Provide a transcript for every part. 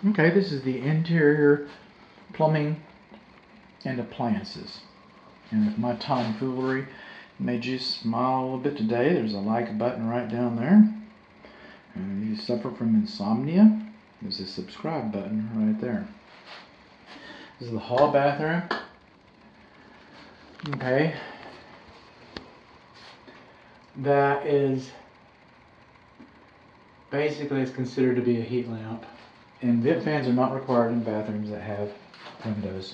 Okay, this is the interior plumbing and appliances. And if my tomfoolery made you smile a little bit today, there's a like button right down there. And if you suffer from insomnia, there's a subscribe button right there. This is the hall bathroom. Okay. That is basically it's considered to be a heat lamp. And vent fans are not required in bathrooms that have windows.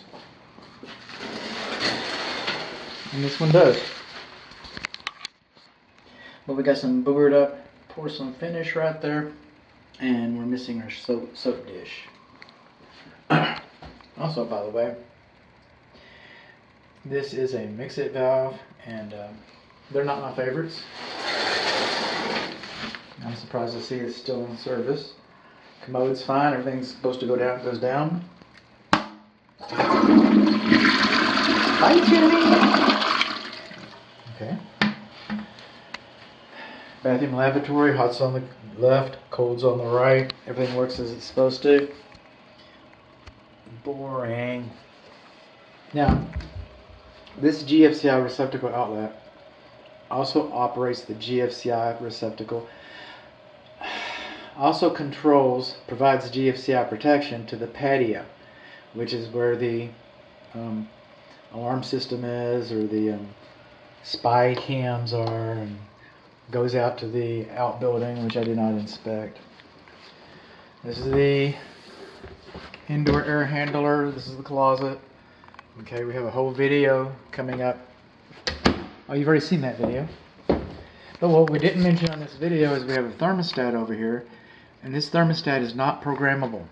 And this one does. But we got some boogered up porcelain finish right there. And we're missing our soap dish. Also, by the way, this is a mix-it valve, and they're not my favorites. I'm surprised to see it's still in service. Commode's fine, everything's supposed to go down, goes down. Are you kidding me? Okay. Bathroom lavatory, hot's on the left, cold's on the right. Everything works as it's supposed to. Boring. Now, this GFCI receptacle outlet also operates the GFCI receptacle. Also provides GFCI protection to the patio, which is where the alarm system is, or the spy cams are, and goes out to the outbuilding, which I did not inspect. This is the indoor air handler. This is the closet. Okay, we have a whole video coming up. Oh, you've already seen that video. But what we didn't mention on this video is we have a thermostat over here, and this thermostat is not programmable.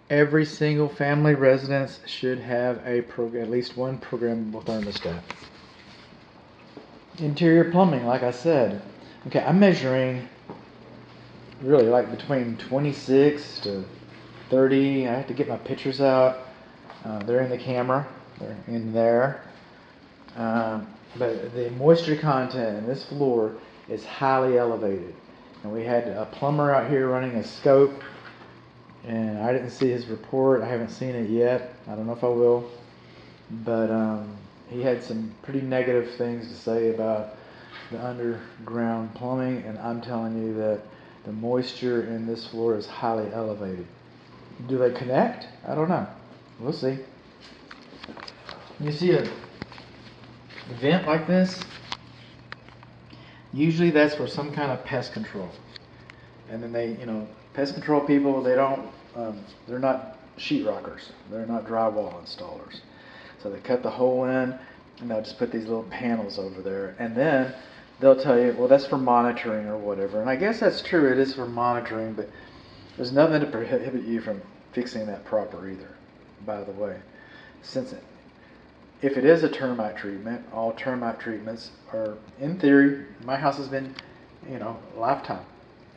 Every single family residence should have at least one programmable thermostat. Interior plumbing, like I said. Okay, I'm measuring really like between 26 to 30. I have to get my pictures out. They're in the camera. They're in there. But the moisture content in this floor is highly elevated. And we had a plumber out here running a scope, and I didn't see his report. I haven't seen it yet. I don't know if I will. But he had some pretty negative things to say about the underground plumbing, and I'm telling you that the moisture in this floor is highly elevated. Do they connect? I don't know. We'll see. You see a vent like this? Usually that's for some kind of pest control. And then pest control people, they're not sheetrockers. They're not drywall installers. So they cut the hole in, and they'll just put these little panels over there. And then they'll tell you, well, that's for monitoring or whatever. And I guess that's true. It is for monitoring, but there's nothing to prohibit you from fixing that proper either, by the way. If it is a termite treatment, all termite treatments are, in theory, my house has been, lifetime.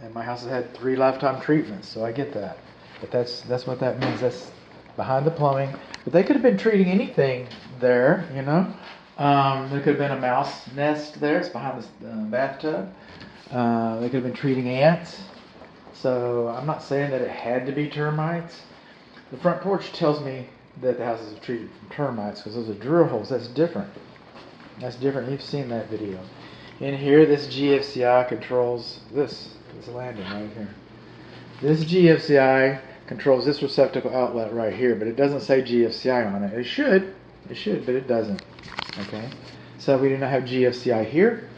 And my house has had 3 lifetime treatments, so I get that. But that's what that means. That's behind the plumbing. But they could have been treating anything there, There could have been a mouse nest there. It's behind the bathtub. They could have been treating ants. So I'm not saying that it had to be termites. The front porch tells me that the house is treated from termites because those are drill holes. That's different. That's different. You've seen that video. In here, this GFCI controls this landing right here. This GFCI controls this receptacle outlet right here, but it doesn't say GFCI on it. It should, but it doesn't. Okay? So we do not have GFCI here,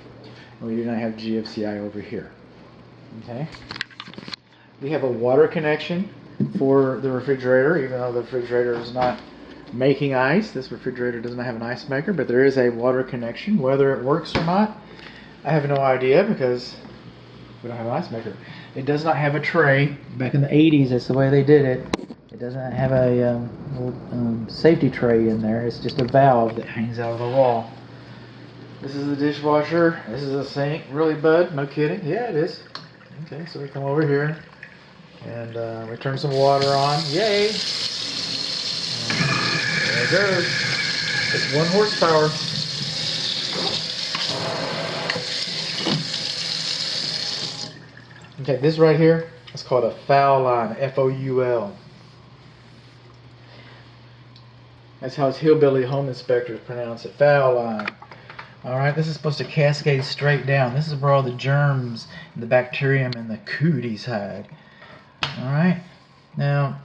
and we do not have GFCI over here. Okay? We have a water connection for the refrigerator, even though the refrigerator is not making ice. This refrigerator does not have an ice maker, but there is a water connection. Whether it works or not, I have no idea because we don't have an ice maker. It does not have a tray. Back in the 80's, that's the way they did it. It doesn't have a little, safety tray in there. It's just a valve that hangs out of the wall. This is the dishwasher. This is a sink. Really, bud? No kidding? Yeah, it is. Okay, so we come over here and we turn some water on. Yay! And there it goes. It's 1 horsepower. Okay, this right here It's called a foul line, F-O-U-L. That's how his hillbilly home inspectors pronounce it, foul line. Alright, this is supposed to cascade straight down. This is where all the germs, and the bacterium, and the cooties hide. Alright, now,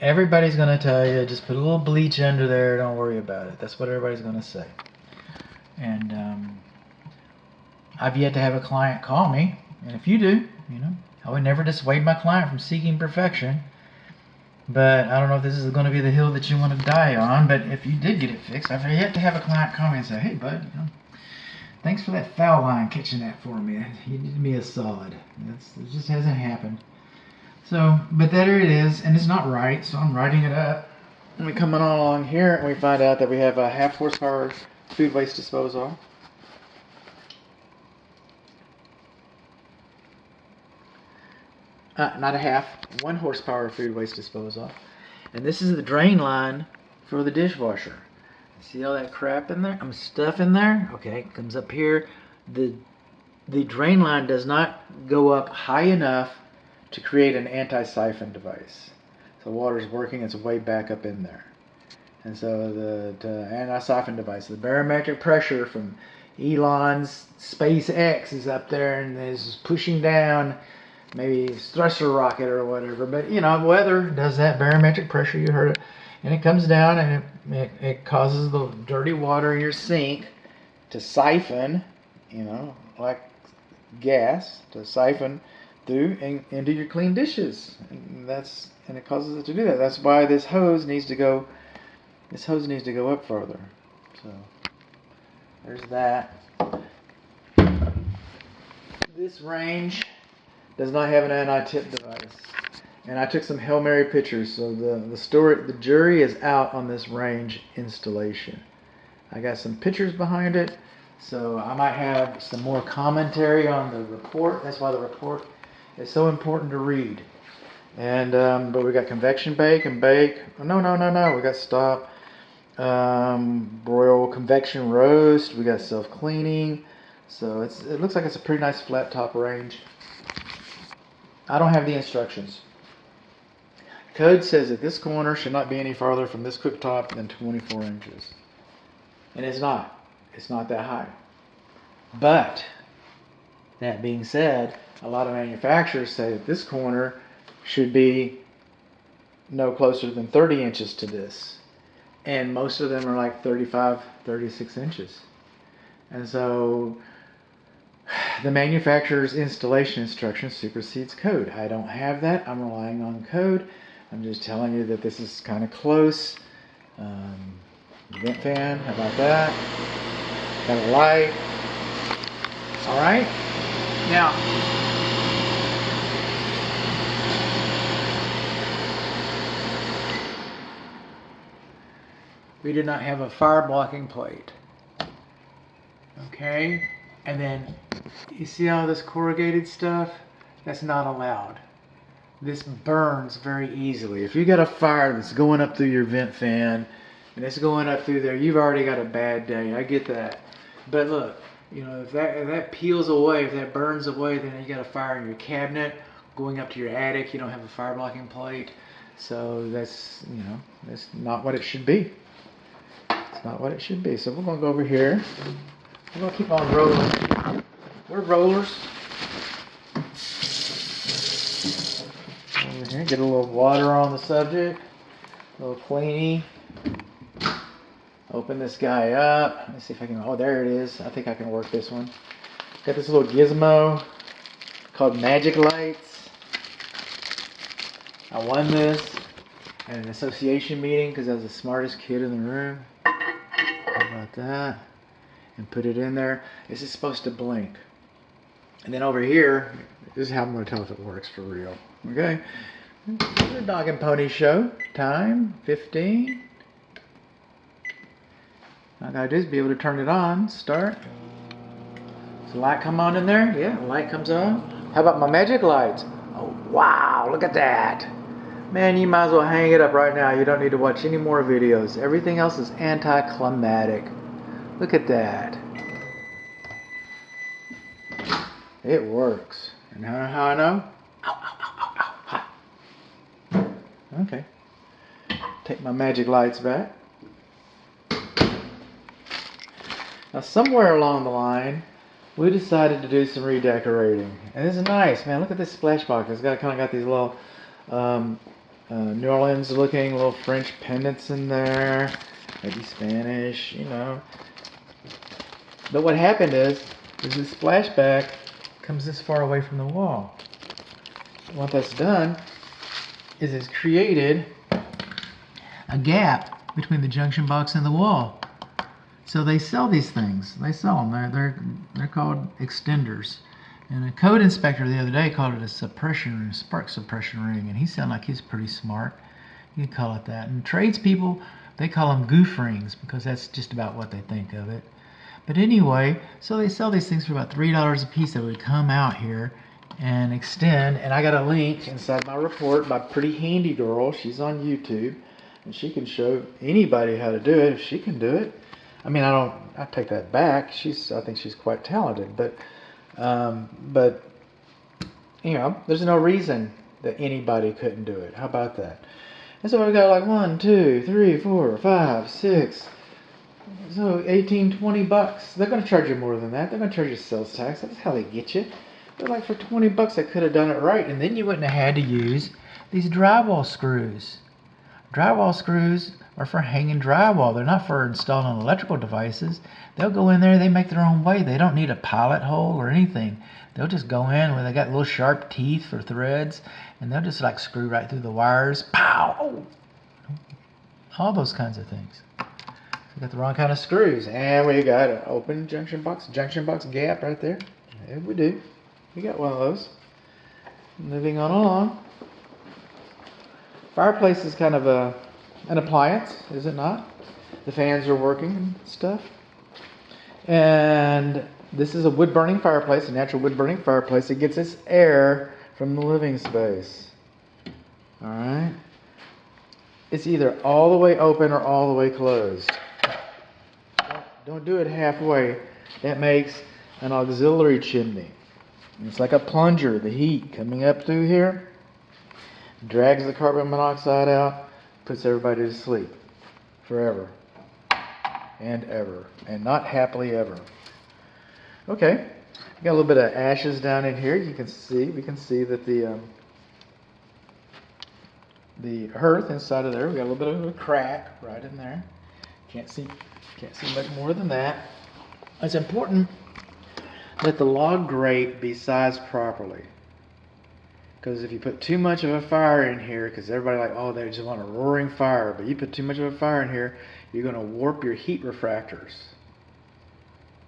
everybody's going to tell you, just put a little bleach under there, don't worry about it. That's what everybody's going to say. And I've yet to have a client call me, and if you do, you know, I would never dissuade my client from seeking perfection. But I don't know if this is going to be the hill that you want to die on, but if you did get it fixed, I've yet to have a client call me and say, hey bud, you know, thanks for that foul line, catching that for me. You did me a solid. It just hasn't happened. So, but there it is, and it's not right, so I'm writing it up. And we come on along here, and we find out that we have a 1/2 horsepower food waste disposal. Not a half, 1 horsepower food waste disposal. And this is the drain line for the dishwasher. See all that crap in there? Stuff in there? Okay, it comes up here. The drain line does not go up high enough to create an anti-siphon device. So water's working its way back up in there. And so the anti-siphon device, the barometric pressure from Elon's SpaceX is up there and is pushing down, maybe thruster rocket or whatever, but you know, weather does that, barometric pressure, you heard it, and it comes down and it causes the dirty water in your sink to siphon, you know, like gas, to siphon through and into your clean dishes, and it causes it to do that. That's why this hose needs to go up further. So there's that. This range does not have an anti-tip device, and I took some Hail Mary pictures. So the jury is out on this range installation. I got some pictures behind it, so I might have some more commentary on the report. That's why the report is so important to read. And but we got convection bake and bake. Oh, no, we got stop, broil, convection roast. We got self-cleaning. So it looks like it's a pretty nice flat top range. I don't have the instructions. Code says that this corner should not be any farther from this cooktop than 24 inches. And it's not. It's not that high. But, that being said, a lot of manufacturers say that this corner should be no closer than 30 inches to this. And most of them are like 35, 36 inches. And so the manufacturer's installation instructions supersedes code. I don't have that. I'm relying on code. I'm just telling you that this is kind of close. Vent fan, how about that? Got a light. All right. Now, we did not have a fire blocking plate. Okay. And then, you see all this corrugated stuff? That's not allowed. This burns very easily. If you got a fire that's going up through your vent fan, and it's going up through there, you've already got a bad day. I get that. But look, you know, if that peels away, if that burns away, then you got a fire in your cabinet, going up to your attic, you don't have a fire blocking plate. So that's, you know, that's not what it should be. It's not what it should be. So we're going to go over here. We're going to keep on rolling. We're rollers. Over here, get a little water on the subject. A little cleanie. Open this guy up. Let's see if I can, oh, there it is. I think I can work this one. Got this little gizmo called Magic Lights. I won this at an association meeting because I was the smartest kid in the room. How about that? And put it in there. This is supposed to blink. And then over here, this is how I'm going to tell if it works for real. Okay? The Dog and Pony Show. Time, 15. All I got to do is be able to turn it on. Start. Does the light come on in there? Yeah, the light comes on. How about my magic lights? Oh, wow, look at that. Man, you might as well hang it up right now. You don't need to watch any more videos. Everything else is anticlimactic. Look at that. It works. And how I know? Ow, ow, ow, ow, ow. Ha. Okay. Take my magic lights back. Now somewhere along the line, we decided to do some redecorating. And this is nice, man. Look at this splash box. It's got kind of got these little New Orleans looking little French pendants in there. Maybe Spanish, you know. But what happened is this splashback comes this far away from the wall. And what that's done is it's created a gap between the junction box and the wall. So they sell these things. They sell them. They're called extenders. And a code inspector the other day called it a spark suppression ring, and he sounded like he's pretty smart. You could call it that. And tradespeople, they call them goof rings because that's just about what they think of it. But anyway, so they sell these things for about $3 a piece that would come out here and extend. And I got a link inside my report by Pretty Handy Girl. She's on YouTube, and she can show anybody how to do it if she can do it. I mean, I take that back. I think she's quite talented, but you know, there's no reason that anybody couldn't do it. How about that? And so we got like 1, 2, 3, 4, 5, 6. So 18, 20 bucks. They're going to charge you more than that. They're going to charge you sales tax. That's how they get you. But like for 20 bucks, I could have done it right, and then you wouldn't have had to use these drywall screws. Drywall screws are for hanging drywall. They're not for installing electrical devices. They'll go in there, they make their own way. They don't need a pilot hole or anything. They'll just go in where they got little sharp teeth for threads, and they'll just like screw right through the wires. Pow! All those kinds of things. We got the wrong kind of screws. And we got an open junction box gap right there. Yeah, we do. We got one of those. Moving on along. Fireplace is kind of an appliance, is it not? The fans are working and stuff. And this is a wood-burning fireplace, a natural wood-burning fireplace. It gets its air from the living space. All right? It's either all the way open or all the way closed. Don't do it halfway. That makes an auxiliary chimney. It's like a plunger. The heat coming up through here drags the carbon monoxide out, puts everybody to sleep forever and ever, and not happily ever. Okay, got a little bit of ashes down in here. We can see that the hearth inside of there, we got a little bit of a crack right in there. Can't see much more than that. It's important that the log grate be sized properly. Because if you put too much of a fire in here, because everybody like, oh, they just want a roaring fire, but you put too much of a fire in here, you're going to warp your heat refractors.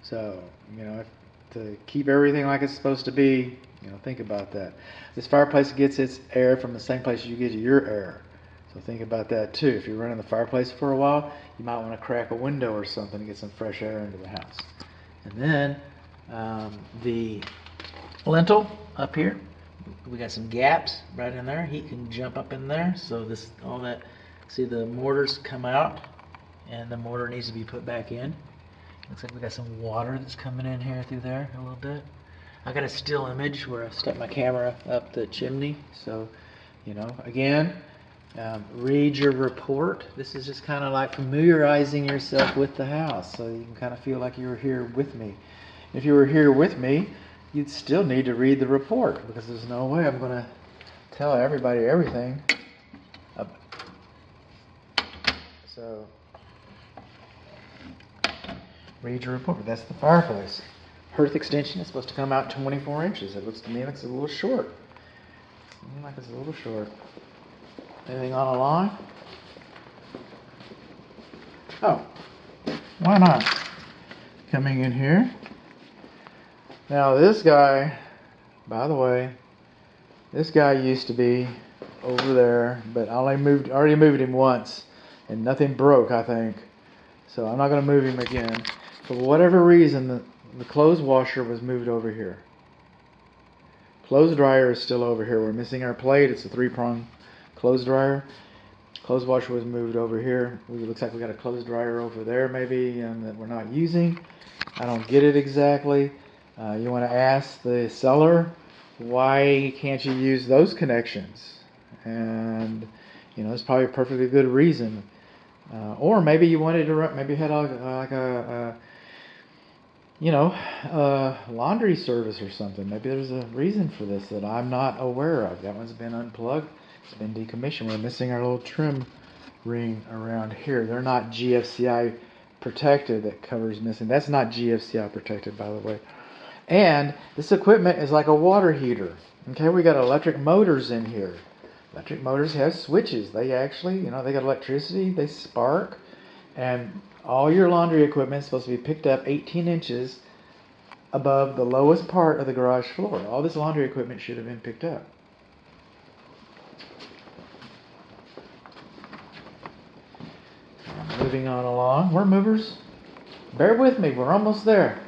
So, you know, to keep everything like it's supposed to be, you know, think about that. This fireplace gets its air from the same place you get your air. So think about that too. If you're running the fireplace for a while, you might want to crack a window or something to get some fresh air into the house. And then the lintel up here. We got some gaps right in there. Heat can jump up in there. So see the mortars come out, and the mortar needs to be put back in. Looks like we got some water that's coming in here through there a little bit. I got a still image where I stuck my camera up the chimney. So, you know, again, read your report. This is just kind of like familiarizing yourself with the house, so you can kind of feel like you were here with me. If you were here with me, you'd still need to read the report, because there's no way I'm going to tell everybody everything. So, read your report. That's the fireplace. Hearth extension is supposed to come out 24 inches. It looks to me like it's a little short. Anything on the line? Oh, why not? Coming in here. Now this guy, by the way, this guy used to be over there, but I already moved him once, and nothing broke, I think. So I'm not going to move him again. For whatever reason, the clothes washer was moved over here. Clothes dryer is still over here. We're missing our plate. It's a 3-prong clothes dryer. Clothes washer was moved over here. It looks like we got a clothes dryer over there maybe, that we're not using. I don't get it exactly. You want to ask the seller why can't you use those connections? And there's probably a perfectly good reason. Or maybe you wanted to run, maybe you had laundry service or something. Maybe there's a reason for this that I'm not aware of. That one's been unplugged. It's been decommissioned. We're missing our little trim ring around here. They're not GFCI protected. That cover's missing. That's not GFCI protected, by the way. And this equipment is like a water heater. Okay, we got electric motors in here. Electric motors have switches. They actually, they got electricity. They spark. And all your laundry equipment is supposed to be picked up 18 inches above the lowest part of the garage floor. All this laundry equipment should have been picked up. Moving on along. We're movers. Bear with me. We're almost there.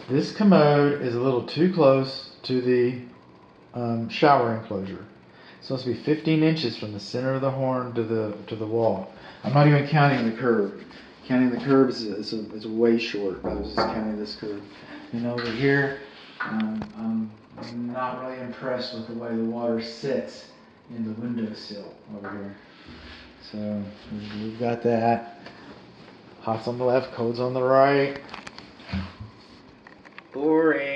This commode is a little too close to the shower enclosure. It's supposed to be 15 inches from the center of the horn to the wall. I'm not even counting the curb. Counting the curb is way short. I was just counting this curb. Over here, I'm not really impressed with the way the water sits in the windowsill over here. So we've got that. Hot's on the left, cold's on the right. Boring.